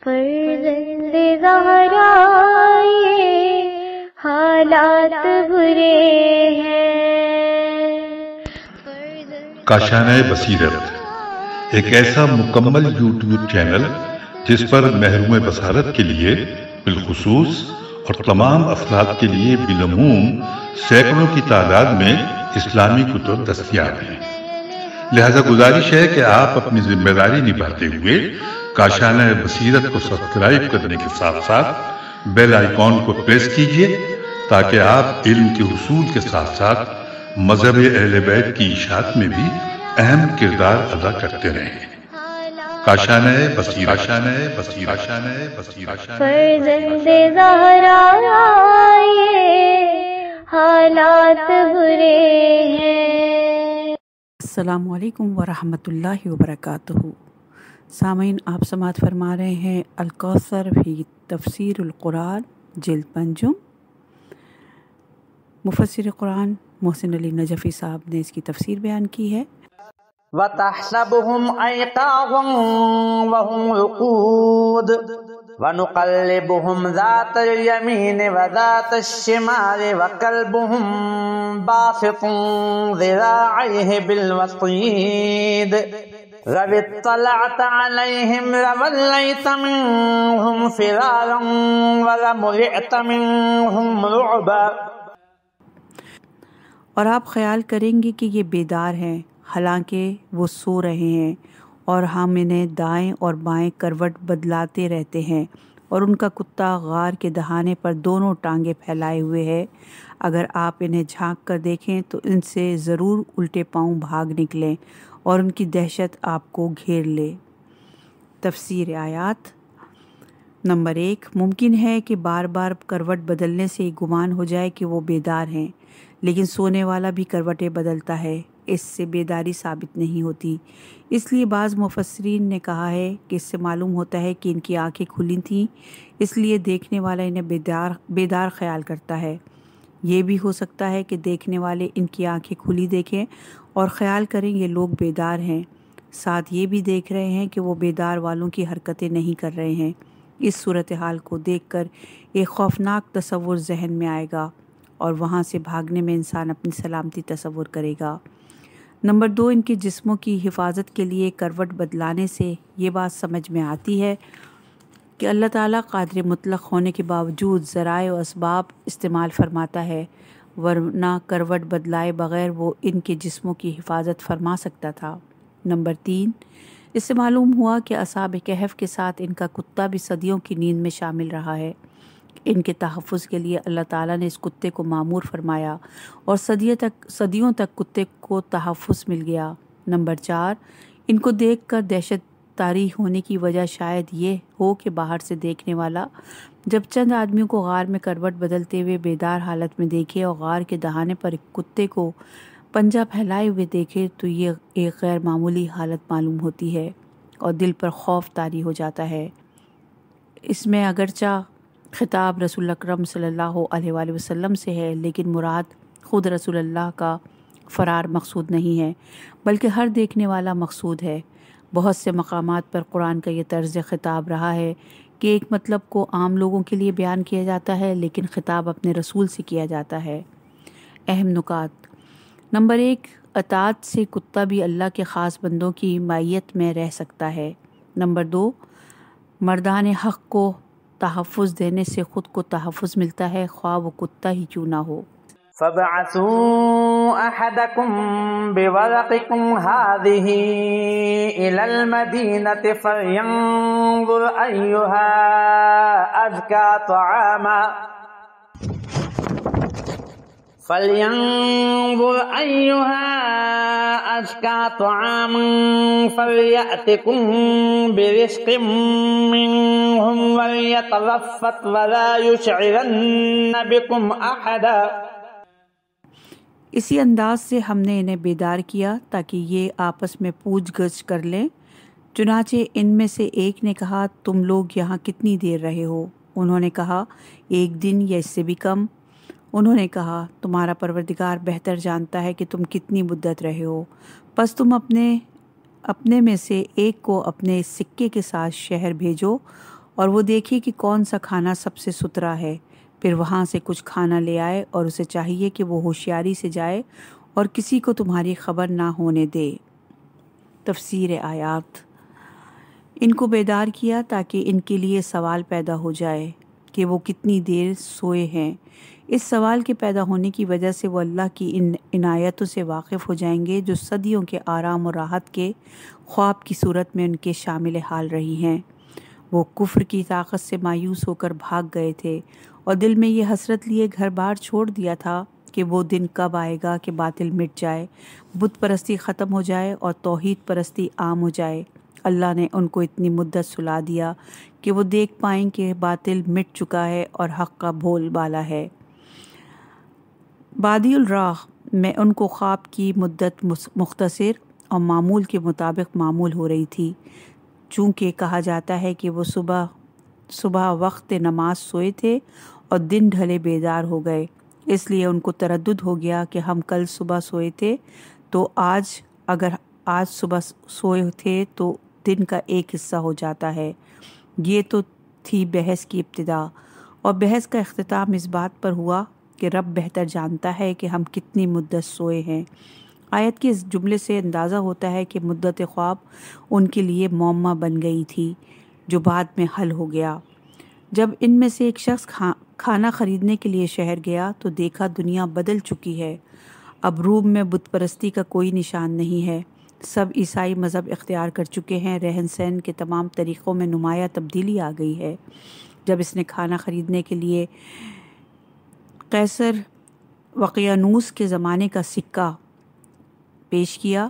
فرزند زہرا یہ حالات برے ہیں۔ کاشانۂ بصیرت ایک ایسا مکمل یوٹیوب چینل جس پر محروم بصارت کے لیے بالخصوص اور تمام افراد کے لیے بالعموم سینکڑوں کی تعداد میں اسلامی کتب دستیاب ہیں۔ لہذا گزارش ہے کہ آپ اپنی ذمہ داری نبھاتے ہوئے کاشانۂ بصیرت کو سبسکرائب کرنے کے ساتھ ساتھ بیل آئیکن کو پریس کیجئے تاکہ آپ علم کے حصول کے ساتھ ساتھ مذہب اہل بیت کی اشاعت میں بھی اہم کردار ادا کرتے رہیں۔ کاشانۂ بصیرت، کاشانۂ بصیرت، کاشانۂ بصیرت۔ فرزند زہرا یہ حالات برے ہیں۔ السلام علیکم ورحمۃ اللہ وبرکاتہ۔ سامعین، آپ سماعت فرما رہے ہیں الکوثر فی تفسیر القرآن جلد پنجم۔ مفسر قرآن محسن علی نجفی صاحب نے اس کی تفسیر بیان کی ہے۔ وَتَحْسَبُهُمْ أَيْقَاظًا وَهُمْ رُقُودٌ وَنُقَلِّبُهُمْ ذَاتَ الْيَمِينِ وَذَاتَ الشِّمَالِ وَكَلْبُهُمْ بَاسِطٌ ذِرَاعَيْهِ بِالْوَصِيدِ لَوِ اطَّلَعْتَ عَلَيْهِمْ لَوَلَّيْتَ مِنْهُمْ فِرَارًا وَلَمُلِئْتَ مِنْهُمْ رُعْبًا۔ اور آپ خیال کریں گے کہ یہ بیدار ہیں، حالانکہ وہ سو رہے ہیں، اور ہم انہیں دائیں اور بائیں کروٹ بدلاتے رہتے ہیں، اور ان کا کتا غار کے دہانے پر دونوں ٹانگیں پھیلائے ہوئے ہے۔ اگر آپ انہیں جھانک کر دیکھیں تو ان سے ضرور الٹے پاؤں بھاگ نکلیں اور ان کی دہشت آپ کو گھیر لے۔ تفسیر آیات۔ نمبر 1، ممکن ہے کہ بار بار کروٹ بدلنے سے گمان ہو جائے کہ وہ بیدار ہیں، لیکن سونے والا بھی کروٹیں بدلتا ہے، اس سے بیداری ثابت نہیں ہوتی۔ اس لیے بعض مفسرین نے کہا ہے کہ اس سے معلوم ہوتا ہے کہ ان کی آنکھیں کھلی تھیں، اس لیے دیکھنے والا انہیں بیدار خیال کرتا ہے۔ یہ بھی ہو سکتا ہے کہ دیکھنے والے ان کی آنکھیں کھلی دیکھیں اور خیال کریں یہ لوگ بیدار ہیں، ساتھ یہ بھی دیکھ رہے ہیں کہ وہ بیدار والوں کی حرکتیں نہیں کر رہے ہیں۔ اس صورتحال کو دیکھ کر ایک خوفناک تصور ذہن میں آئے گا اور وہاں سے بھاگنے میں انسان اپنی سلامتی تصور کرے گا۔ نمبر 2، ان کے جسموں کی حفاظت کے لیے کروٹ بدلانے سے یہ بات سمجھ میں آتی ہے کہ اللہ تعالیٰ قادر مطلق ہونے کے باوجود ذرائع و اسباب استعمال فرماتا ہے، ورنہ کروٹ بدلائے بغیر وہ ان کے جسموں کی حفاظت فرما سکتا تھا۔ نمبر 3، اس سے معلوم ہوا کہ اصحاب کہف کے ساتھ ان کا کتا بھی صدیوں کی نیند میں شامل رہا ہے۔ ان کے تحفظ کے لیے اللہ تعالیٰ نے اس کتے کو معمور فرمایا اور صدیوں تک کتے کو تحفظ مل گیا۔ نمبر 4، ان کو دیکھ کر دہشت طاری ہونے کی وجہ شاید یہ ہو کہ باہر سے دیکھنے والا جب چند آدمیوں کو غار میں کروٹ بدلتے ہوئے بیدار حالت میں دیکھے اور غار کے دہانے پر ایک کتے کو پنجہ پھیلائے ہوئے دیکھے تو یہ ایک غیر معمولی حالت معلوم ہوتی ہے اور دل پر خوف طاری ہو جاتا ہے۔ اس میں اگرچہ خطاب رسول اکرم صلی اللہ علیہ وآلہ وسلم سے ہے، لیکن مراد خود رسول اللہ کا فرار مقصود نہیں ہے، بلکہ ہر دیکھنے والا مقصود ہے۔ بہت سے مقامات پر قرآن کا یہ طرز خطاب رہا ہے کہ ایک مطلب کو عام لوگوں کے لیے بیان کیا جاتا ہے، لیکن خطاب اپنے رسول سے کیا جاتا ہے۔ اہم نکات۔ نمبر 1، اطاعت سے کتا بھی اللہ کے خاص بندوں کی معیت میں رہ سکتا ہے۔ نمبر 2، مردان حق کو تحفظ دینے سے خود کو تحفظ ملتا ہے، خواہ وہ کتا ہی کیوں نہ ہو۔ فَابْعَثُوا أَحَدَكُمْ بِوَرَقِكُمْ هَٰذِهِ إِلَى الْمَدِينَةِ فَلْيَنظُرْ أَيُّهَا أَزْكَىٰ طَعَامًا فَلْيَأْتِكُم بِرِزْقٍ مِّنْهُمْ وَلْيَتَلَفَّظْ وَلَا يُشْعِرَنَّ بِكُمْ أَحَدًا۔ اسی انداز سے ہم نے انہیں بیدار کیا تاکہ یہ آپس میں پوچھ گچھ کر لیں۔ چنانچہ ان میں سے ایک نے کہا، تم لوگ یہاں کتنی دیر رہے ہو؟ انہوں نے کہا، 1 دن یا اس سے بھی کم۔ انہوں نے کہا، تمہارا پروردگار بہتر جانتا ہے کہ تم کتنی مدت رہے ہو، پس تم اپنے میں سے ایک کو اپنے سکے کے ساتھ شہر بھیجو اور وہ دیکھے کہ کون سا کھانا سب سے ستھرا ہے، پھر وہاں سے کچھ کھانا لے آئے اور اسے چاہیے کہ وہ ہوشیاری سے جائے اور کسی کو تمہاری خبر نہ ہونے دے۔ تفسیر آیات۔ ان کو بیدار کیا تاکہ ان کے لیے سوال پیدا ہو جائے کہ وہ کتنی دیر سوئے ہیں۔ اس سوال کے پیدا ہونے کی وجہ سے وہ اللہ کی ان عنایتوں سے واقف ہو جائیں گے جو صدیوں کے آرام و راحت کے خواب کی صورت میں ان کے شامل حال رہی ہیں۔ وہ کفر کی طاقت سے مایوس ہو کر بھاگ گئے تھے اور دل میں یہ حسرت لیے گھر بار چھوڑ دیا تھا کہ وہ دن کب آئے گا کہ باطل مٹ جائے، بت پرستی ختم ہو جائے اور توحید پرستی عام ہو جائے۔ اللہ نے ان کو اتنی مدت سلا دیا کہ وہ دیکھ پائیں کہ باطل مٹ چکا ہے اور حق کا بول بالا ہے۔ بادی الراہ میں ان کو خواب کی مدت مختصر اور معمول کے مطابق معمول ہو رہی تھی، چونکہ کہا جاتا ہے کہ وہ صبح وقت نماز سوئے تھے اور دن ڈھلے بیدار ہو گئے، اس لیے ان کو تردد ہو گیا کہ ہم کل صبح سوئے تھے تو اگر آج صبح سوئے تھے تو دن کا ایک حصہ ہو جاتا ہے۔ یہ تو تھی بحث کی ابتدا، اور بحث کا اختتام اس بات پر ہوا کہ رب بہتر جانتا ہے کہ ہم کتنی مدت سوئے ہیں۔ آیت کے اس جملے سے اندازہ ہوتا ہے کہ مدت خواب ان کے لیے معمہ بن گئی تھی جو بعد میں حل ہو گیا۔ جب ان میں سے ایک شخص کھانا خریدنے کے لیے شہر گیا تو دیکھا دنیا بدل چکی ہے۔ اب روم میں بت پرستی کا کوئی نشان نہیں ہے، سب عیسائی مذہب اختیار کر چکے ہیں، رہن سہن کے تمام طریقوں میں نمایاں تبدیلی آ گئی ہے۔ جب اس نے کھانا خریدنے کے لیے قیصر وقیانوس کے زمانے کا سکہ پیش کیا،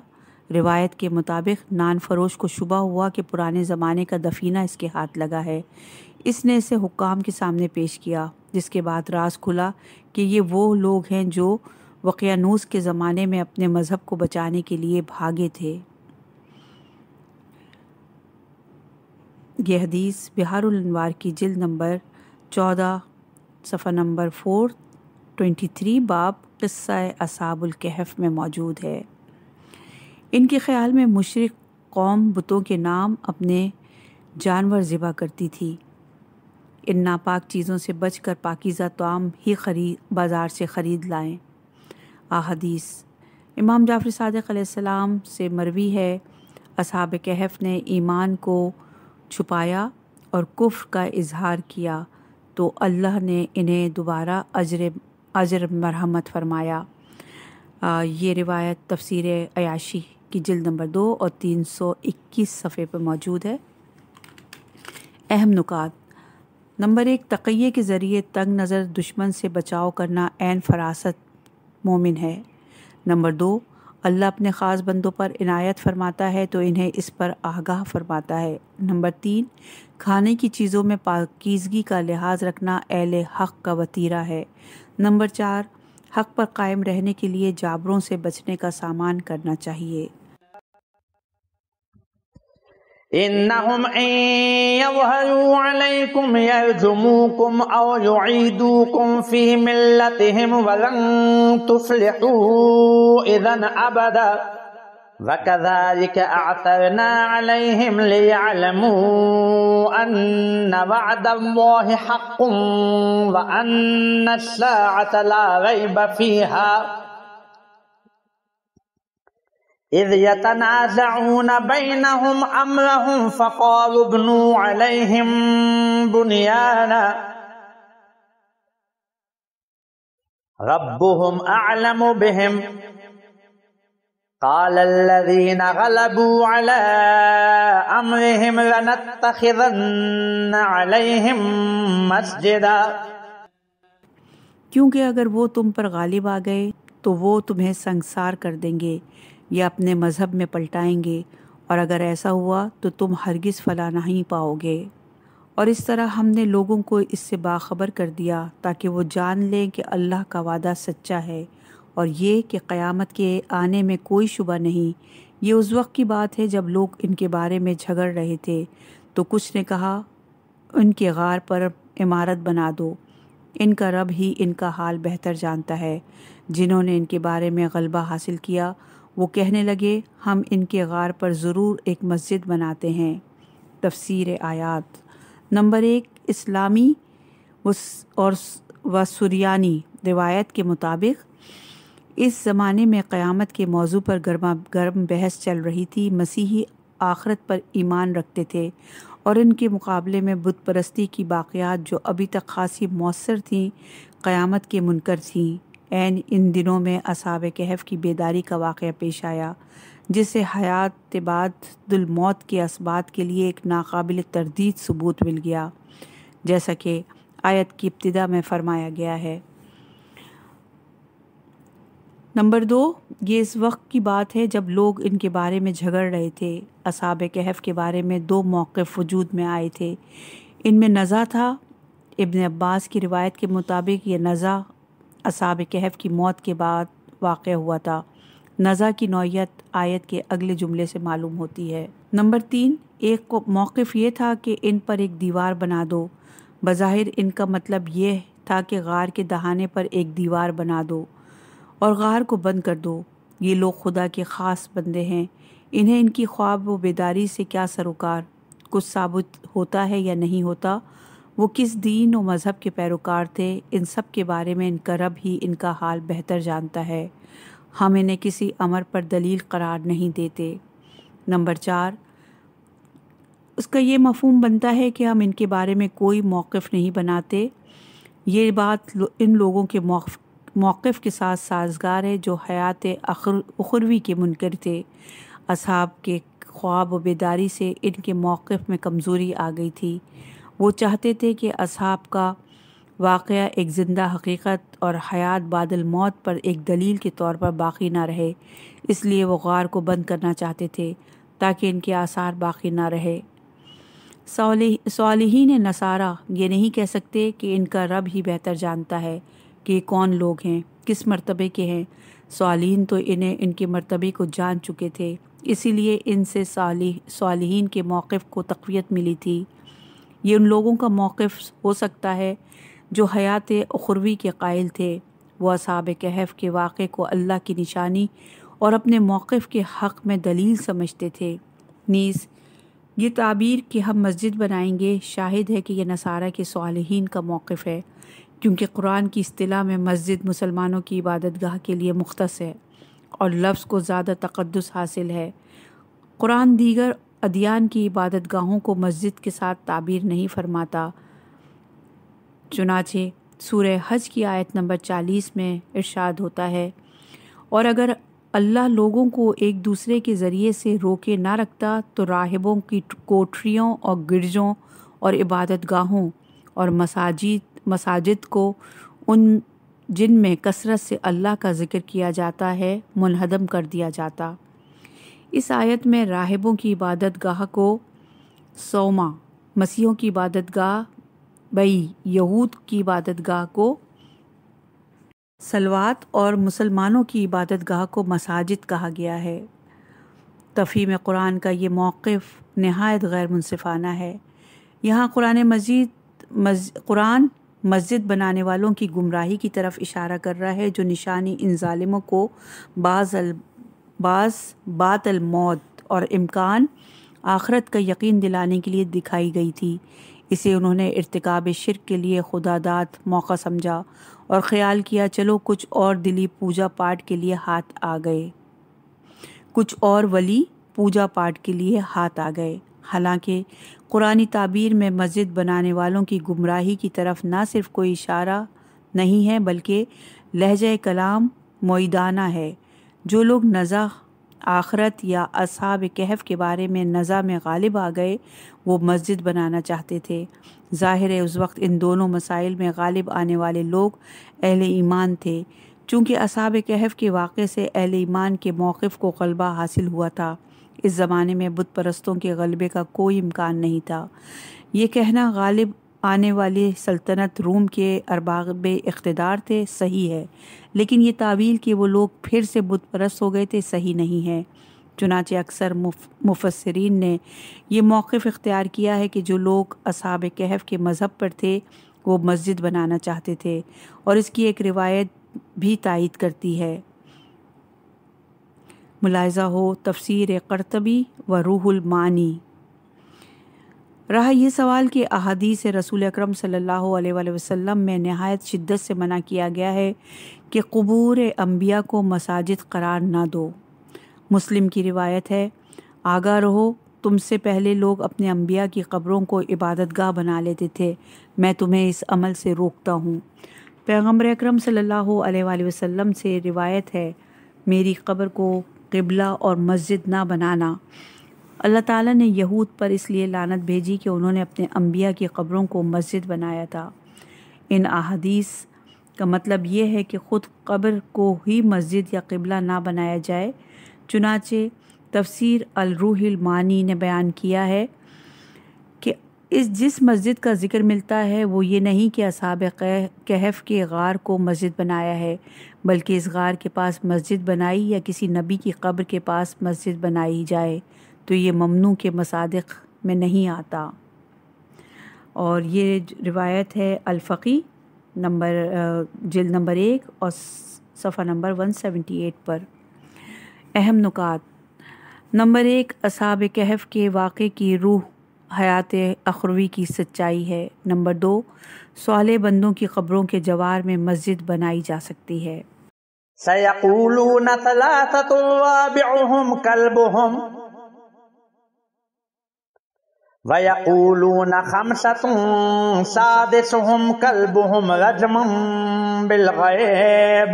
روایت کے مطابق نان فروش کو شبہ ہوا کہ پرانے زمانے کا دفینہ اس کے ہاتھ لگا ہے۔ اس نے اسے حکام کے سامنے پیش کیا، جس کے بعد راز کھلا کہ یہ وہ لوگ ہیں جو وقیانوس کے زمانے میں اپنے مذہب کو بچانے کے لیے بھاگے تھے۔ یہ حدیث بحار الانوار کی جلد نمبر 14 صفحہ نمبر 423 باب قصہ اصحاب الکہف میں موجود ہے۔ ان کے خیال میں مشرک قوم بتوں کے نام اپنے جانور ذبح کرتی تھی۔ ان ناپاک چیزوں سے بچ کر پاکیزہ طعام ہی بازار سے خرید لائیں۔ احادیث۔ امام جعفر صادق علیہ السلام سے مروی ہے، اصحاب کہف نے ایمان کو چھپایا اور کفر کا اظہار کیا تو اللہ نے انہیں دوبارہ اجر مرحمت فرمایا۔ یہ روایت تفسیر عیاشی کی جلد نمبر 2 اور 321 صفحے پر موجود ہے۔ اہم نکات۔ نمبر 1، تقیے کے ذریعے تنگ نظر دشمن سے بچاؤ کرنا عین فراست مومن ہے۔ نمبر 2، اللہ اپنے خاص بندوں پر عنایت فرماتا ہے تو انہیں اس پر آگاہ فرماتا ہے۔ نمبر 3، کھانے کی چیزوں میں پاکیزگی کا لحاظ رکھنا اہل حق کا وتیرہ ہے۔ نمبر 4، حق پر قائم رہنے کے لیے جابروں سے بچنے کا سامان کرنا چاہیے۔ إنهم إن يظهروا عليكم يرجموكم أو يعيدوكم في ملتهم ولن تفلحوا إذا أبدا وكذلك أعثرنا عليهم ليعلموا أن وعد الله حق وأن الساعة لا ريب فيها إذ يتنازعون بينهم أمرهم فقالوا ابنوا عليهم بنيانا ربهم أعلم بهم قال الذين غلبوا على أمرهم لنتخذن عليهم مسجدا۔ کیونکہ اگر وہ تم پر غالب آ گئے تو وہ تمہیں سنگسار کر دیں گے یا اپنے مذہب میں پلٹائیں گے، اور اگر ایسا ہوا تو تم ہرگز فلاح نہیں پاؤ گے۔ اور اس طرح ہم نے لوگوں کو اس سے باخبر کر دیا تاکہ وہ جان لیں کہ اللہ کا وعدہ سچا ہے اور یہ کہ قیامت کے آنے میں کوئی شبہ نہیں۔ یہ اس وقت کی بات ہے جب لوگ ان کے بارے میں جھگڑ رہے تھے تو کچھ نے کہا ان کے غار پر عمارت بنا دو، ان کا رب ہی ان کا حال بہتر جانتا ہے۔ جنہوں نے ان کے بارے میں غلبہ حاصل کیا وہ کہنے لگے ہم ان کے غار پر ضرور ایک مسجد بناتے ہیں۔ تفسیر آیات۔ نمبر 1، اسلامی و سریانی روایت کے مطابق اس زمانے میں قیامت کے موضوع پر گرما گرم بحث چل رہی تھی۔ مسیحی آخرت پر ایمان رکھتے تھے اور ان کے مقابلے میں بت پرستی کی باقیات جو ابھی تک خاصی مؤثر تھیں قیامت کے منکر تھیں۔ ان دنوں میں اصحاب کہف کی بیداری کا واقعہ پیش آیا جس سے حیات بعد الموت کے اسبات کے لیے ایک ناقابل تردید ثبوت مل گیا، جیسا کہ آیت کی ابتدا میں فرمایا گیا ہے۔ نمبر 2، یہ اس وقت کی بات ہے جب لوگ ان کے بارے میں جھگڑ رہے تھے۔ اصحاب کہف کے بارے میں 2 موقف وجود میں آئے تھے۔ ان میں نزع تھا۔ ابن عباس کی روایت کے مطابق یہ نزع اصحاب کہف کی موت کے بعد واقع ہوا تھا۔ نزع کی نوعیت آیت کے اگلے جملے سے معلوم ہوتی ہے۔ نمبر 3، ایک موقف یہ تھا کہ ان پر ایک دیوار بنا دو۔ بظاہر ان کا مطلب یہ تھا کہ غار کے دہانے پر ایک دیوار بنا دو اور غار کو بند کر دو۔ یہ لوگ خدا کے خاص بندے ہیں، انہیں ان کی خواب و بیداری سے کیا سروکار؟ کچھ ثابت ہوتا ہے یا نہیں ہوتا؟ وہ کس دین و مذہب کے پیروکار تھے؟ ان سب کے بارے میں ان کا رب ہی ان کا حال بہتر جانتا ہے۔ ہم انہیں کسی امر پر دلیل قرار نہیں دیتے۔ نمبر 4، اس کا یہ مفہوم بنتا ہے کہ ہم ان کے بارے میں کوئی موقف نہیں بناتے۔ یہ بات ان لوگوں کے موقف کے ساتھ سازگار ہے جو حیات اخروی کے منکر تھے۔ اصحاب کے خواب و بیداری سے ان کے موقف میں کمزوری آ گئی تھی۔ وہ چاہتے تھے کہ اصحاب کا واقعہ ایک زندہ حقیقت اور حیات بعد الموت پر ایک دلیل کے طور پر باقی نہ رہے، اس لیے وہ غار کو بند کرنا چاہتے تھے تاکہ ان کے آثار باقی نہ رہے۔ صالحین نصارہ یہ نہیں کہہ سکتے کہ ان کا رب ہی بہتر جانتا ہے کہ یہ کون لوگ ہیں، کس مرتبے کے ہیں۔ صالحین تو انہیں ان کے مرتبے کو جان چکے تھے، اسی لیے ان سے صالحین کے موقف کو تقویت ملی تھی۔ یہ ان لوگوں کا موقف ہو سکتا ہے جو حیات اخروی کے قائل تھے۔ وہ اصحاب کہف کے واقعے کو اللہ کی نشانی اور اپنے موقف کے حق میں دلیل سمجھتے تھے۔ نیز یہ تعبیر کہ ہم مسجد بنائیں گے شاہد ہے کہ یہ نصارہ کے صالحین کا موقف ہے، کیونکہ قرآن کی اصطلاح میں مسجد مسلمانوں کی عبادت گاہ کے لیے مختص ہے اور لفظ کو زیادہ تقدس حاصل ہے۔ قرآن دیگر ادیان کی عبادت گاہوں کو مسجد کے ساتھ تعبیر نہیں فرماتا۔ چنانچہ سورہ حج کی آیت نمبر 40 میں ارشاد ہوتا ہے، اور اگر اللہ لوگوں کو ایک دوسرے کے ذریعے سے روکے نہ رکھتا تو راہبوں کی کوٹریوں اور گرجوں اور عبادت گاہوں اور مساجد کو ان جن میں کثرت سے اللہ کا ذکر کیا جاتا ہے منہدم کر دیا جاتا۔ اس آیت میں راہبوں کی عبادت گاہ کو صومعہ، مسیحیوں کی عبادت گاہ بئی، یہود کی عبادت گاہ کو صلوات اور مسلمانوں کی عبادت گاہ کو مساجد کہا گیا ہے۔ تفہیم قرآن کا یہ موقف نہایت غیر منصفانہ ہے۔ یہاں قرآن مسجد بنانے والوں کی گمراہی کی طرف اشارہ کر رہا ہے جو نشانی ان ظالموں کو بات الموت اور امکان آخرت کا یقین دلانے کے لیے دکھائی گئی تھی۔ اسے انہوں نے ارتکاب شرک کے لیے خدا داد موقع سمجھا اور خیال کیا چلو کچھ اور دلی پوجا پاٹ کے لیے ہاتھ آ گئے، کچھ اور ولی پوجا پاٹ کے لیے ہاتھ آ گئے۔ حالانکہ قرآنی تعبیر میں مسجد بنانے والوں کی گمراہی کی طرف نہ صرف کوئی اشارہ نہیں ہے بلکہ لہجہ کلام معیدانہ ہے۔ جو لوگ نزع آخرت یا اصحاب کہف کے بارے میں نزع میں غالب آ گئے وہ مسجد بنانا چاہتے تھے۔ ظاہر ہے اس وقت ان دونوں مسائل میں غالب آنے والے لوگ اہل ایمان تھے، چونکہ اصحاب کہف کے واقعے سے اہل ایمان کے موقف کو غلبہ حاصل ہوا تھا۔ اس زمانے میں بت پرستوں کے غلبے کا کوئی امکان نہیں تھا۔ یہ کہنا غالب آنے والی سلطنت روم کے ارباب اقتدار تھے صحیح ہے، لیکن یہ تعویل کہ وہ لوگ پھر سے بت پرست ہو گئے تھے صحیح نہیں ہے۔ چنانچہ اکثر مفسرین نے یہ موقف اختیار کیا ہے کہ جو لوگ اصحاب کہف کے مذہب پر تھے وہ مسجد بنانا چاہتے تھے، اور اس کی ایک روایت بھی تائید کرتی ہے۔ ملاحظہ ہو تفسیر قرطبی و روح المعانی۔ رہا یہ سوال کہ احادیث رسول اکرم صلی اللہ علیہ وآلہ وسلم میں نہایت شدت سے منع کیا گیا ہے کہ قبور انبیاء کو مساجد قرار نہ دو۔ مسلم کی روایت ہے، آگاہ رہو، تم سے پہلے لوگ اپنے انبیاء کی قبروں کو عبادت گاہ بنا لیتے تھے، میں تمہیں اس عمل سے روکتا ہوں۔ پیغمبر اکرم صلی اللہ علیہ وآلہ وسلم سے روایت ہے، میری قبر کو قبلہ اور مسجد نہ بنانا۔ اللہ تعالیٰ نے یہود پر اس لیے لعنت بھیجی کہ انہوں نے اپنے انبیاء کی قبروں کو مسجد بنایا تھا۔ ان احادیث کا مطلب یہ ہے کہ خود قبر کو ہی مسجد یا قبلہ نہ بنایا جائے۔ چنانچہ تفسیر الروح المانی نے بیان کیا ہے کہ جس مسجد کا ذکر ملتا ہے وہ یہ نہیں کہ اصحاب کہف کے غار کو مسجد بنایا ہے، بلکہ اس غار کے پاس مسجد بنائی یا کسی نبی کی قبر کے پاس مسجد بنائی جائے تو یہ ممنوع کے مصادق میں نہیں آتا۔ اور یہ روایت ہے الفقی جلد نمبر 1 اور صفحہ نمبر 178 پر۔ اہم نکات: نمبر 1، اصحاب کہف کے واقعے کی روح حیات اخروی کی سچائی ہے۔ نمبر 2، صالح بندوں کی قبروں کے جوار میں مسجد بنائی جا سکتی ہے۔ سَيَقُولُونَ ثَلَاثَةٌ رَابِعُهُمْ كَلْبُهُمْ وَيَقُولُونَ خَمْسَةٌ سَادِسُهُمْ كَلْبُهُمْ رَجْمًا بِالْغَيْبِ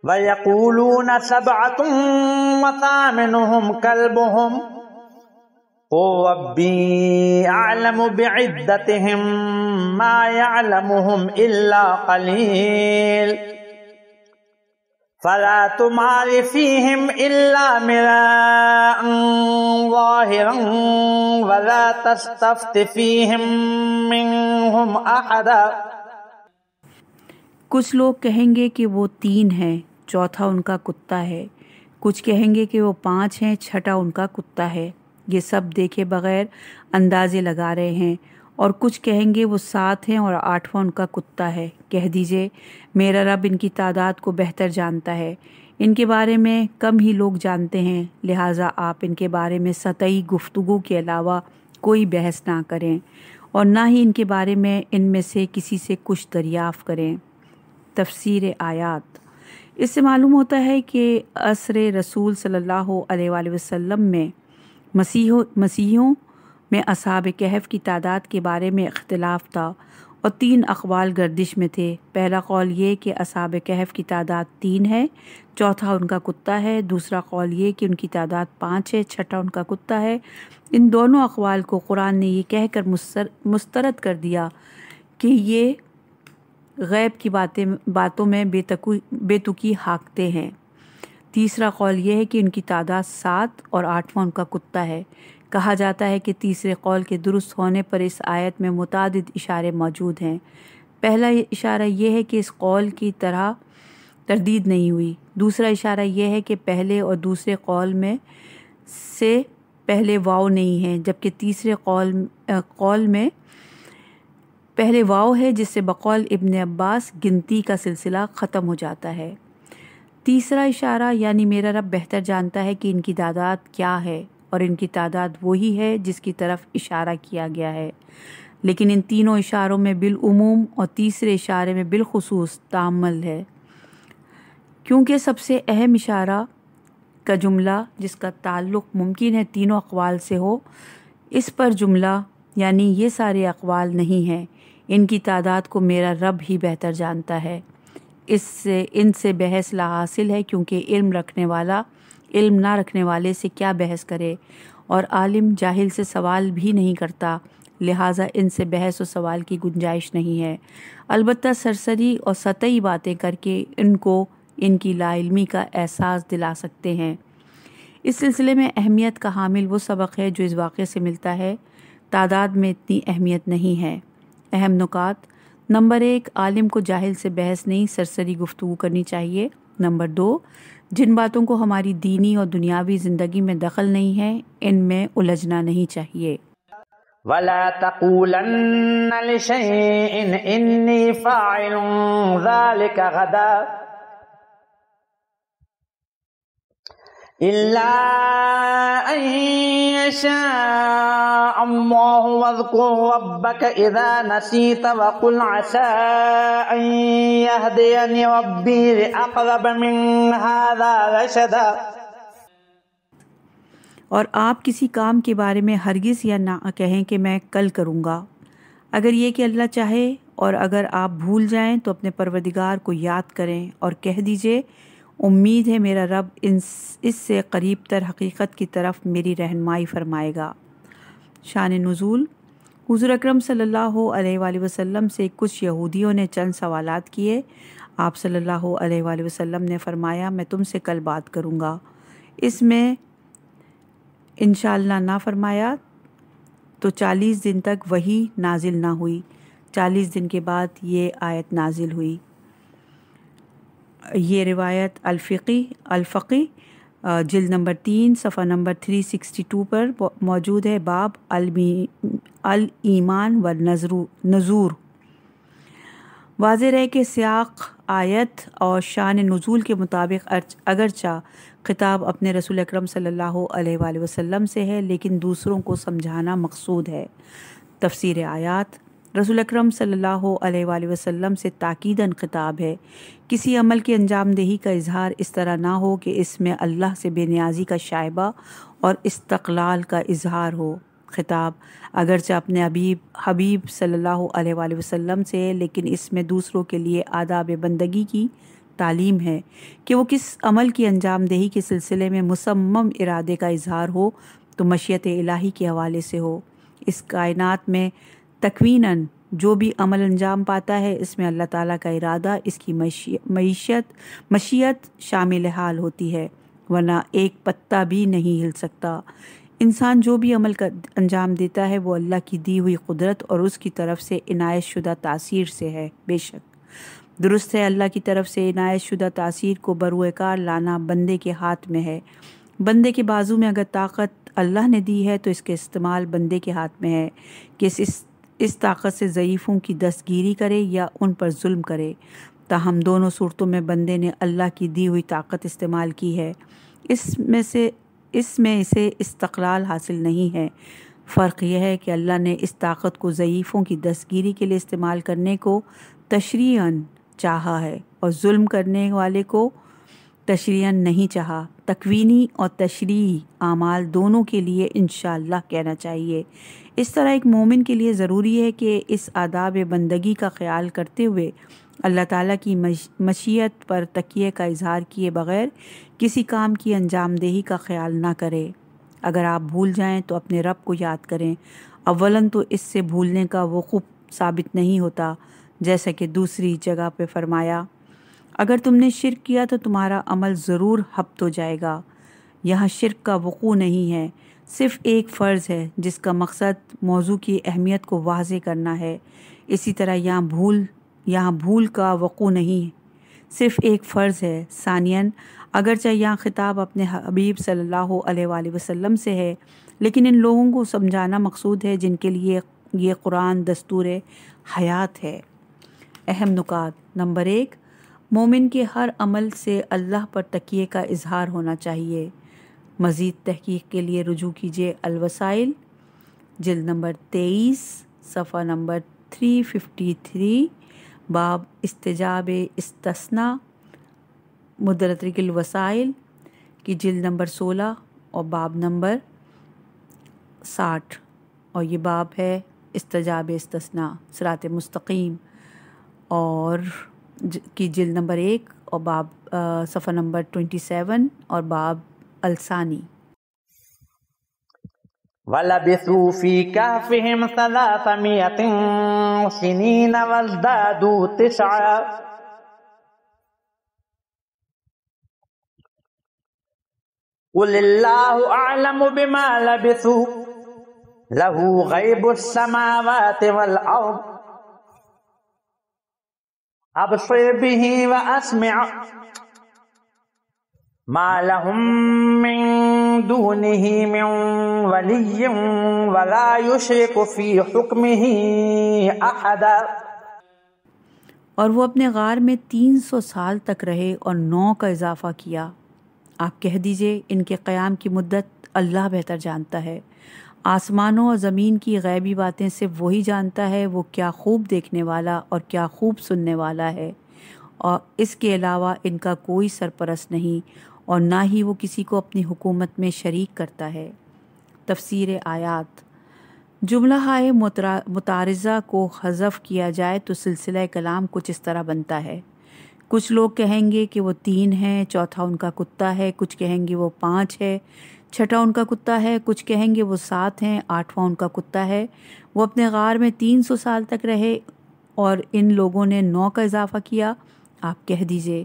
وَيَقُولُونَ سَبْعَةٌ وَثَامِنُهُمْ كَلْبُهُمْ قُلْ رَبِّي أَعْلَمُ بِعِدَّتِهِمْ مَا يَعْلَمُهُمْ إِلَّا قَلِيلٌ فَلَا تُمَارِ فِيهِمْ إِلَّا مِرَاءً ظَاهِرًا وَلَا تَسْتَفْتِ فِيهِمْ مِنْهُمْ أَحَدًا۔ کچھ لوگ کہیں گے کہ وہ 3 ہیں، چوتھا ان کا کتا ہے، کچھ کہیں گے کہ وہ 5 ہیں، چھٹا ان کا کتا ہے، یہ سب دیکھے بغیر اندازے لگا رہے ہیں، اور کچھ کہیں گے وہ 7 ہیں اور 8واں ان کا کتا ہے۔ کہہ دیجئے میرا رب ان کی تعداد کو بہتر جانتا ہے، ان کے بارے میں کم ہی لوگ جانتے ہیں، لہٰذا آپ ان کے بارے میں سطحی گفتگو کے علاوہ کوئی بحث نہ کریں اور نہ ہی ان کے بارے میں ان میں سے کسی سے کچھ دریافت کریں۔ تفسیر آیات: اس سے معلوم ہوتا ہے کہ عصر رسول صلی اللہ علیہ وآلہ وسلم میں مسیحیوں میں اصحاب کہف کی تعداد کے بارے میں اختلاف تھا اور 3 اقوال گردش میں تھے۔ پہلا قول یہ کہ اصحاب کہف کی تعداد 3 ہے، چوتھا ان کا کتا ہے، دوسرا قول یہ کہ ان کی تعداد 5 ہے، چھٹا ان کا کتا ہے۔ ان دونوں اقوال کو قرآن نے یہ کہہ کر مسترد کر دیا کہ یہ غیب کی باتوں میں بے تکی ہانکتے ہیں۔ تیسرا قول یہ ہے کہ ان کی تعداد 7 اور 8واں ان کا کتا ہے۔ کہا جاتا ہے کہ تیسرے قول کے درست ہونے پر اس آیت میں متعدد اشارے موجود ہیں۔ پہلا اشارہ یہ ہے کہ اس قول کی طرح تردید نہیں ہوئی۔ دوسرا اشارہ یہ ہے کہ پہلے اور دوسرے قول میں سے پہلے واو نہیں ہے، جبکہ تیسرے قول میں پہلے واو ہے، جس سے بقول ابن عباس گنتی کا سلسلہ ختم ہو جاتا ہے۔ تیسرا اشارہ یعنی میرا رب بہتر جانتا ہے کہ ان کی تعداد کیا ہے، اور ان کی تعداد وہی ہے جس کی طرف اشارہ کیا گیا ہے، لیکن ان تینوں اشاروں میں بالعموم اور تیسرے اشارے میں بالخصوص تامل ہے، کیونکہ سب سے اہم اشارہ کا جملہ جس کا تعلق ممکن ہے تینوں اقوال سے ہو، اس پر جملہ یعنی یہ سارے اقوال نہیں ہیں، ان کی تعداد کو میرا رب ہی بہتر جانتا ہے۔ ان سے بحث لا حاصل ہے، کیونکہ علم نہ رکھنے والے سے کیا بحث کرے، اور عالم جاہل سے سوال بھی نہیں کرتا، لہٰذا ان سے بحث و سوال کی گنجائش نہیں ہے۔ البتہ سرسری اور سطحی باتیں کر کے ان کو ان کی لا علمی کا احساس دلا سکتے ہیں۔ اس سلسلے میں اہمیت کا حامل وہ سبق ہے جو اس واقعے سے ملتا ہے۔ تعداد میں اتنی اہمیت نہیں ہے۔ اہم نکات: نمبر 1، عالم کو جاہل سے بحث نہیں، سرسری گفتگو کرنی چاہیے۔ نمبر 2، جن باتوں کو ہماری دینی اور دنیاوی زندگی میں دخل نہیں ہے ان میں الجھنا نہیں چاہیے۔ وَلَا تَقُولَنَّ لِشَيْءٍ إِنِّي فَاعِلٌ ذَلِكَ غَدًا إلا أن يشاء الله واذكر ربك إذا نسيت وقل عسى أن يهديني ربي لأقرب من هذا رشدا۔ اور آپ کسی کام کے بارے میں ہرگز یا نہ کہیں کہ میں کل کروں گا، اگر یہ کہ اللہ چاہے، اور اگر آپ بھول جائیں تو اپنے پروردگار کو یاد کریں اور کہہ دیجئے امید ہے میرا رب اس سے قریب تر حقیقت کی طرف میری رہنمائی فرمائے گا۔ شان نزول۔ حضور اکرم صلی اللہ علیہ وآلہ وسلم سے کچھ یہودیوں نے چند سوالات کیے۔ آپ صلی اللہ علیہ وآلہ وسلم نے فرمایا میں تم سے کل بات کروں گا۔ اس میں انشاءاللہ نہ فرمایا تو 40 دن تک وحی نازل نہ ہوئی۔ 40 دن کے بعد یہ آیت نازل ہوئی۔ یہ روایت الفقی جلد نمبر 3 صفحہ نمبر 362 پر موجود ہے۔ باب الایمان والنذور۔ واضح رہے کہ سیاق آیت اور شان نزول کے مطابق اگرچہ خطاب اپنے رسول اکرم صلی اللہ علیہ وآلہ وسلم سے ہے، لیکن دوسروں کو سمجھانا مقصود ہے۔ تفسیر آیات۔ رسول اکرم صلی اللہ علیہ وآلہ وسلم سے تاکیداً خطاب ہے۔ کسی عمل کی انجام دہی کا اظہار اس طرح نہ ہو کہ اس میں اللہ سے بے نیازی کا شائبہ اور استقلال کا اظہار ہو۔ خطاب اگرچہ اپنے حبیب صلی اللہ علیہ وآلہ وسلم سے ہے، لیکن اس میں دوسروں کے لیے آداب بندگی کی تعلیم ہے کہ وہ کس عمل کی انجام دہی کے سلسلے میں مصمم ارادے کا اظہار ہو تو مشیت الہی کے حوالے سے ہو۔ اس کائنات میں تکویناً جو بھی عمل انجام پاتا ہے اس میں اللہ تعالیٰ کا ارادہ، اس کی مشیت شامل حال ہوتی ہے، ورنہ ایک پتا بھی نہیں ہل سکتا۔ انسان جو بھی عمل کا انجام دیتا ہے وہ اللہ کی دی ہوئی قدرت اور اس کی طرف سے عنایت شدہ تاثیر سے ہے۔ بے شک درست ہے، اللہ کی طرف سے عنایت شدہ تاثیر کو بروئے کار لانا بندے کے ہاتھ میں ہے۔ بندے کے بازو میں اگر طاقت اللہ نے دی ہے تو اس کے استعمال بندے کے ہاتھ میں ہے کہ اس طاقت سے ضعیفوں کی دستگیری کرے یا ان پر ظلم کرے۔ تاہم دونوں صورتوں میں بندے نے اللہ کی دی ہوئی طاقت استعمال کی ہے، اس میں اسے استقلال حاصل نہیں ہے۔ فرق یہ ہے کہ اللہ نے اس طاقت کو ضعیفوں کی دستگیری کے لیے استعمال کرنے کو تشریعاً چاہا ہے اور ظلم کرنے والے کو تشریعاً نہیں چاہا۔ تکوینی اور تشریعی اعمال دونوں کے لیے انشاءاللہ کہنا چاہیے۔ اس طرح ایک مومن کے لیے ضروری ہے کہ اس آداب بندگی کا خیال کرتے ہوئے اللہ تعالیٰ کی مشیت پر تکیے کا اظہار کیے بغیر کسی کام کی انجام دہی کا خیال نہ کرے۔ اگر آپ بھول جائیں تو اپنے رب کو یاد کریں۔ اولاً تو اس سے بھولنے کا وقوع ثابت نہیں ہوتا، جیسا کہ دوسری جگہ پہ فرمایا اگر تم نے شرک کیا تو تمہارا عمل ضرور حبط ہو جائے گا۔ یہاں شرک کا وقوع نہیں ہے، صرف ایک فرض ہے جس کا مقصد موضوع کی اہمیت کو واضح کرنا ہے۔ اسی طرح یہاں بھول کا وقوع نہیں، صرف ایک فرض ہے۔ ثانیاً اگرچہ یہاں خطاب اپنے حبیب صلی اللہ علیہ وآلہ وسلم سے ہے، لیکن ان لوگوں کو سمجھانا مقصود ہے جن کے لیے یہ قرآن دستور حیات ہے۔ اہم نکات۔ نمبر 1، مومن کے ہر عمل سے اللہ پر تکیے کا اظہار ہونا چاہیے۔ مزید تحقیق کے لیے رجوع کیجیے الوسائل جلد نمبر 23 صفحہ نمبر 353، باب استجاب استثناء، مدرک الوسائل کی جلد نمبر 16 اور باب نمبر 60، اور یہ باب ہے استجاب استثناء صراط مستقیم اور کی جلد نمبر 1 اور باب صفحہ نمبر 27 اور باب الثانی۔ وَلَبِثُوا فِي كَهْفِهِمْ 300 سِنِينَ وَازْدَادُوا 9۔ قُلِ اللَّهُ أَعْلَمُ بِمَا لَبِثُوا لَهُ غَيْبُ السَّمَاوَاتِ وَالْأَرْضِ أَبْصِرْ بِهِ وَأَسْمِعْ مَا لَهُم مِّن دُونِهِ مِن وَلِيٍّ وَلَا يُشْرِكُ فِي حُكْمِهِ أَحَدًا۔ اور وہ اپنے غار میں 300 سال تک رہے اور 9 کا اضافہ کیا۔ آپ کہہ دیجئے ان کے قیام کی مدت اللہ بہتر جانتا ہے۔ آسمانوں اور زمین کی غیبی باتیں صرف وہی جانتا ہے، وہ کیا خوب دیکھنے والا اور کیا خوب سننے والا ہے، اور اس کے علاوہ ان کا کوئی سرپرست نہیں اور نہ ہی وہ کسی کو اپنی حکومت میں شریک کرتا ہے۔ تفسیر آیات۔ جملہ ہائے متعارضہ کو حذف کیا جائے تو سلسلہ کلام کچھ اس طرح بنتا ہے۔ کچھ لوگ کہیں گے کہ وہ 3 ہیں، چوتھا ان کا کتا ہے، کچھ کہیں گے وہ 5 ہے، چھٹا ان کا کتا ہے، کچھ کہیں گے وہ 7 ہیں، 8واں ان کا کتا ہے۔ وہ اپنے غار میں 300 سال تک رہے اور ان لوگوں نے 9 کا اضافہ کیا۔ آپ کہہ دیجئے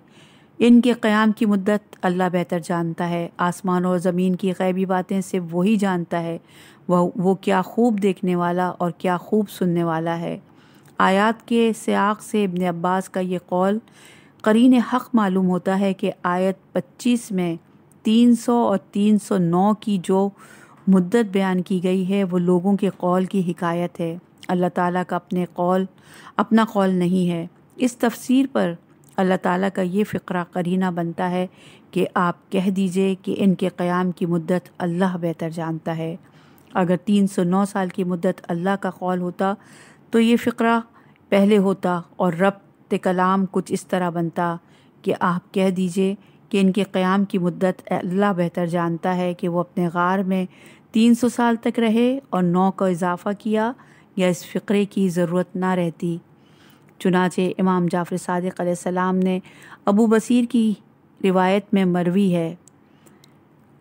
ان کے قیام کی مدت اللہ بہتر جانتا ہے۔ آسمان اور زمین کی غیبی باتیں صرف وہی جانتا ہے، وہ کیا خوب دیکھنے والا اور کیا خوب سننے والا ہے۔ آیات کے سیاق سے ابن عباس کا یہ قول قرین حق معلوم ہوتا ہے کہ آیت 25 میں 300 اور 309 کی جو مدت بیان کی گئی ہے وہ لوگوں کے قول کی حکایت ہے، اللہ تعالیٰ کا اپنا قول نہیں ہے۔ اس تفسیر پر اللہ تعالیٰ کا یہ فقرہ قرینہ بنتا ہے کہ آپ کہہ دیجئے کہ ان کے قیام کی مدت اللہ بہتر جانتا ہے۔ اگر 309 سال کی مدت اللہ کا قول ہوتا تو یہ فقرہ پہلے ہوتا اور ربط کلام کچھ اس طرح بنتا کہ آپ کہہ دیجئے کہ ان کے قیام کی مدت اللہ بہتر جانتا ہے کہ وہ اپنے غار میں 300 سال تک رہے اور 9 کا اضافہ کیا، یا اس فقرے کی ضرورت نہ رہتی۔ چنانچہ امام جعفر صادق علیہ السلام نے ابو بصیر کی روایت میں مروی ہے،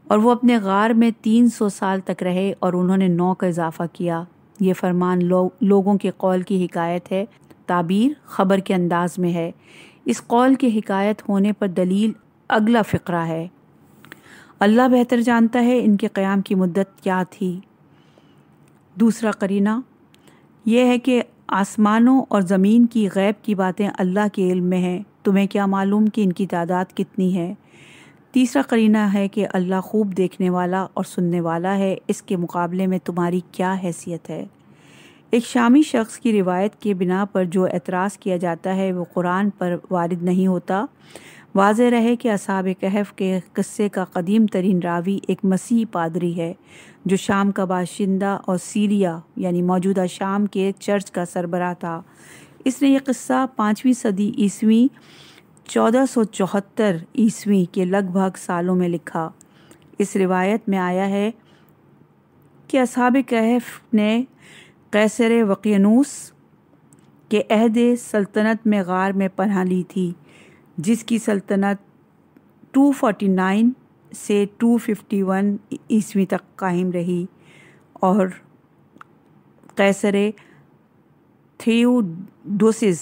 اور وہ اپنے غار میں 300 سال تک رہے اور انہوں نے 9 کا اضافہ کیا۔ یہ فرمان لوگوں کے قول کی حکایت ہے، تعبیر خبر کے انداز میں ہے۔ اس قول کے حکایت ہونے پر دلیل اگلا فقرہ ہے۔ اللہ بہتر جانتا ہے ان کے قیام کی مدت کیا تھی۔ دوسرا قرینہ یہ ہے کہ آسمانوں اور زمین کی غیب کی باتیں اللہ کے علم میں ہیں، تمہیں کیا معلوم کہ ان کی تعداد کتنی ہے۔ تیسرا قرینہ ہے کہ اللہ خوب دیکھنے والا اور سننے والا ہے، اس کے مقابلے میں تمہاری کیا حیثیت ہے۔ ایک شامی شخص کی روایت کے بنا پر جو اعتراض کیا جاتا ہے وہ قرآن پر وارد نہیں ہوتا۔ واضح رہے کہ اصحاب کہف کے قصے کا قدیم ترین راوی ایک مسیحی پادری ہے جو شام کا باشندہ اور سیریا یعنی موجودہ شام کے چرچ کا سربراہ تھا۔ اس نے یہ قصہ 5ویں صدی عیسوی 1474 عیسوی کے لگ بھگ سالوں میں لکھا۔ اس روایت میں آیا ہے کہ اصحاب کہف نے قیصر وقیانوس کے عہد سلطنت میں غار میں پناہ لی تھی، جس کی سلطنت 249 سے 251 عیسوی تک قائم رہی، اور قیصر تھیوڈوسس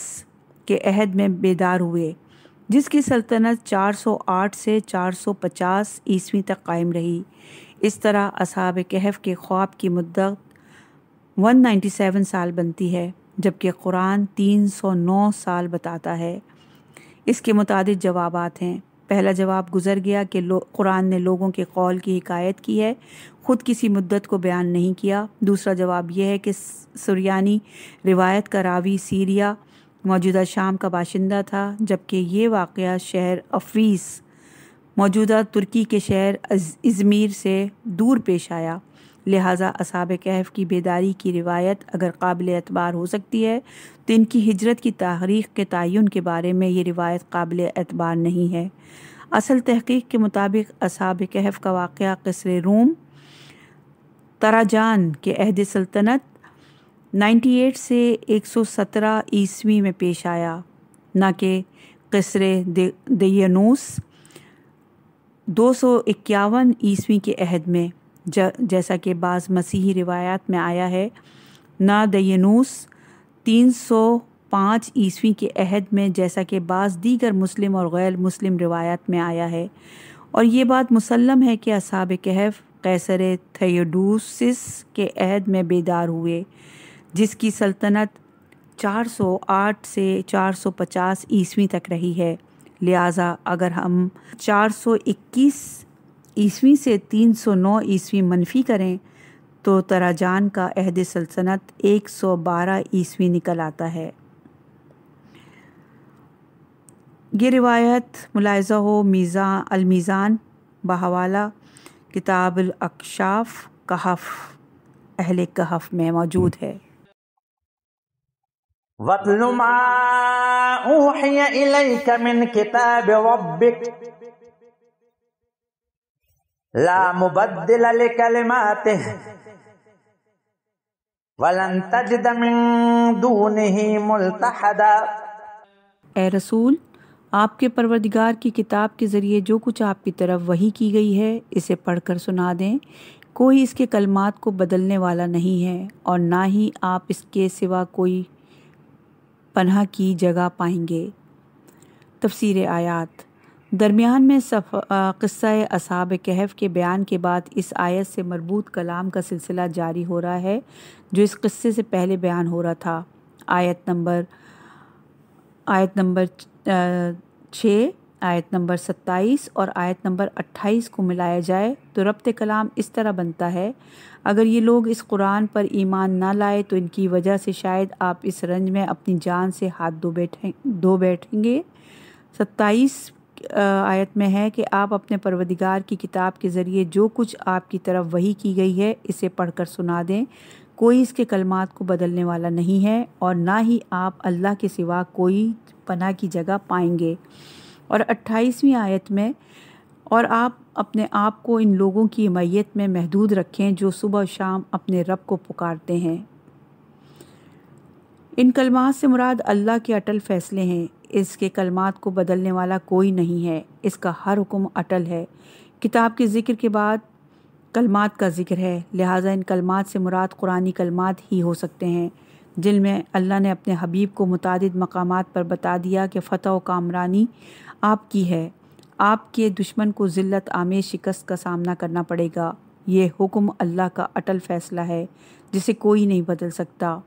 کے عہد میں بیدار ہوئے، جس کی سلطنت 408 سے 450 عیسوی تک قائم رہی۔ اس طرح اصحاب کہف کے خواب کی مدت 197 سال بنتی ہے، جبکہ قرآن 309 سال بتاتا ہے۔ اس کے متعدد جوابات ہیں۔ پہلا جواب گزر گیا کہ قرآن نے لوگوں کے قول کی حکایت کی ہے، خود کسی مدت کو بیان نہیں کیا۔ دوسرا جواب یہ ہے کہ سریانی روایت کا راوی سیریا موجودہ شام کا باشندہ تھا، جبکہ یہ واقعہ شہر افیس موجودہ ترکی کے شہر ازمیر سے دور پیش آیا، لہٰذا اصحاب کہف کی بیداری کی روایت اگر قابل اعتبار ہو سکتی ہے تو ان کی ہجرت کی تاریخ کے تعین کے بارے میں یہ روایت قابل اعتبار نہیں ہے۔ اصل تحقیق کے مطابق اصحاب کہف کا واقعہ قصر روم تراجان کے عہد سلطنت 98 سے 117 عیسوی میں پیش آیا، نہ کہ قصر دیانوس 251 عیسوی کے عہد میں، جیسا کہ بعض مسیحی روایات میں آیا ہے، نہ دیانوس 305 عیسوی کے عہد میں، جیسا کہ بعض دیگر مسلم اور غیر مسلم روایات میں آیا ہے۔ اور یہ بات مسلم ہے کہ اصحاب کہف قیصر تھیوڈوسس کے عہد میں بیدار ہوئے، جس کی سلطنت 408 سے 450 عیسوی تک رہی ہے۔ لہٰذا اگر ہم 421 عیسوی سے 309 عیسوی منفی کریں تو تراجان کا عہد سلطنت 112 عیسوی نکل آتا ہے۔ یہ روایت ملاحظہ ہو المیزان بحوالہ کتاب الاکشاف کہف اہل کہف میں موجود ہے۔ وَاتْلُ مَا أُوحِيَ إِلَيْكَ مِنْ كِتَابِ رَبِّكَ لَا مُبَدِّلَ لِكَلِمَاتِهِ وَلَن تَجِدَ مِن دُونِهِ مُلْتَحَدًا۔ اے رسول، آپ کے پروردگار کی کتاب کے ذریعے جو کچھ آپ کی طرف وحی کی گئی ہے اسے پڑھ کر سنا دیں۔ کوئی اس کے کلمات کو بدلنے والا نہیں ہے اور نہ ہی آپ اس کے سوا کوئی پناہ کی جگہ پائیں گے۔ تفسیر آیات۔ درمیان میں قصہ اصحاب کہف کے بیان کے بعد اس آیت سے مربوط کلام کا سلسلہ جاری ہو رہا ہے جو اس قصے سے پہلے بیان ہو رہا تھا۔ آیت نمبر 6، آیت نمبر 27 اور آیت نمبر 28 کو ملایا جائے تو ربط کلام اس طرح بنتا ہے: اگر یہ لوگ اس قرآن پر ایمان نہ لائے تو ان کی وجہ سے شاید آپ اس رنج میں اپنی جان سے ہاتھ دھو بیٹھیں گے۔ 27 آیت میں ہے کہ آپ اپنے پروردگار کی کتاب کے ذریعے جو کچھ آپ کی طرف وحی کی گئی ہے اسے پڑھ کر سنا دیں۔ کوئی اس کے کلمات کو بدلنے والا نہیں ہے اور نہ ہی آپ اللہ کے سوا کوئی پناہ کی جگہ پائیں گے۔ اور 28ویں آیت میں، اور آپ اپنے آپ کو ان لوگوں کی معیت میں محدود رکھیں جو صبح و شام اپنے رب کو پکارتے ہیں۔ ان کلمات سے مراد اللہ کے اٹل فیصلے ہیں۔ اس کے کلمات کو بدلنے والا کوئی نہیں ہے، اس کا ہر حکم اٹل ہے۔ کتاب کے ذکر کے بعد کلمات کا ذکر ہے، لہٰذا ان کلمات سے مراد قرآنی کلمات ہی ہو سکتے ہیں جن میں اللہ نے اپنے حبیب کو متعدد مقامات پر بتا دیا کہ فتح و کامرانی آپ کی ہے، آپ کے دشمن کو ذلت آمیز شکست کا سامنا کرنا پڑے گا۔ یہ حکم اللہ کا اٹل فیصلہ ہے جسے کوئی نہیں بدل سکتا۔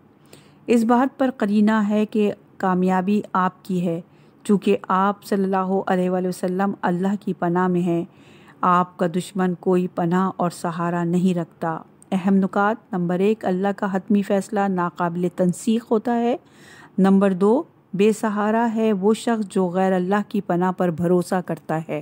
اس بات پر قرینہ ہے کہ کامیابی آپ کی ہے، چونکہ آپ صلی اللہ علیہ وآلہ وسلم اللہ کی پناہ میں ہیں۔ آپ کا دشمن کوئی پناہ اور سہارا نہیں رکھتا۔ اہم نکات: نمبر 1، اللہ کا حتمی فیصلہ ناقابل تنسیخ ہوتا ہے۔ نمبر 2، بے سہارا ہے وہ شخص جو غیر اللہ کی پناہ پر بھروسہ کرتا ہے۔